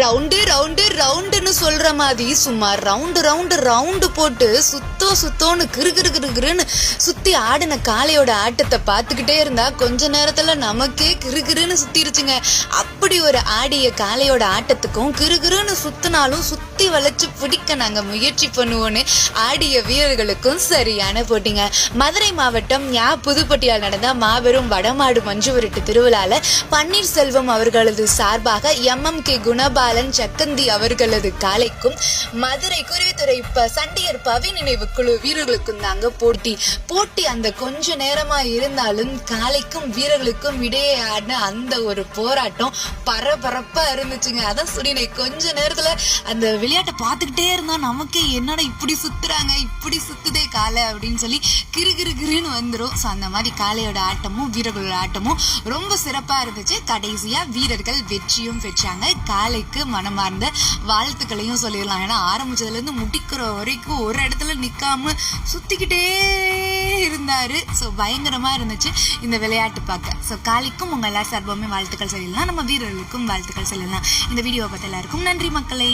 Round round ரவுண்டுன்னு சொல்ற மாதிரி சும்மா ரவுண்டு ரவுண்டு ரவுண்டு போட்டு சுத்தோன்னு கிருன்னு சுத்தி ஆடின காளையோட ஆட்டத்தை பார்த்துக்கிட்டே இருந்தா கொஞ்ச நேரத்துல நமக்கே கிருன்னு சுத்திருச்சுங்க. அப்படி ஒரு ஆடிய காளையோட ஆட்டத்துக்கும் கிருன்னு சுத்தினாலும் சுத்தி வளைச்சு பிடிக்க நாங்க முயற்சி பண்ணுவோன்னு ஆடிய வீரர்களுக்கும் சரியான போட்டிங்க. மதுரை மாவட்டம் புதுப்பட்டியால் நடந்த மாபெரும் வடமாடு மஞ்சு விரட்டு திருவிழால பன்னீர்செல்வம் அவர்களது சார்பாக MMK குணபாலன் சக்கந்தி அவர்களது காளைக்கும் மதுரை குருவித்துறை சண்டியர் பவி நினைவு குழு வீரர்களுக்கும் தாங்க போட்டி அந்த கொஞ்ச நேரமா இருந்தாலும் காளைக்கும் வீரர்களுக்கும் இடையே ஆடின அந்த ஒரு போராட்டம் பரபரப்பா இருந்துச்சுங்க. அதான் சொல்லினே கொஞ்ச நேரத்துல அந்த விளையாட்டை பார்த்துக்கிட்டே இருந்தா நமக்கே என்னடா இப்படி சுத்துறாங்க, இப்படி சுத்துதே காளை அப்படின்னு சொல்லி கிருன்னு வந்துடும். ஸோ அந்த மாதிரி காளையோட ஆட்டமும் வீரர்களோட ஆட்டமும் ரொம்ப சிறப்பா இருந்துச்சு. கடைசியா வீரர்கள் வெற்றியும் பெற்றாங்க. காளைக்கு மனமார்ந்த வாழ்த்துக்களையும் சொல்லிடலாம். ஏன்னா ஆரம்பிச்சதுல இருந்து முடிக்கிற வரைக்கும் ஒரு இடத்துல நிக்காம சுத்திக்கிட்டே இருந்தாரு. ஸோ பயங்கரமா இருந்துச்சு இந்த விளையாட்டு பார்க்க. ஸோ காளைக்கும் உங்க எல்லாரும் சார்பாமே வாழ்த்துக்கள் சொல்லிடலாம். நம்ம வீரர்களுக்கும் வாழ்த்துக்கள் சொல்லலாம். இந்த வீடியோவை பார்த்த எல்லாருக்கும் நன்றி மக்களே.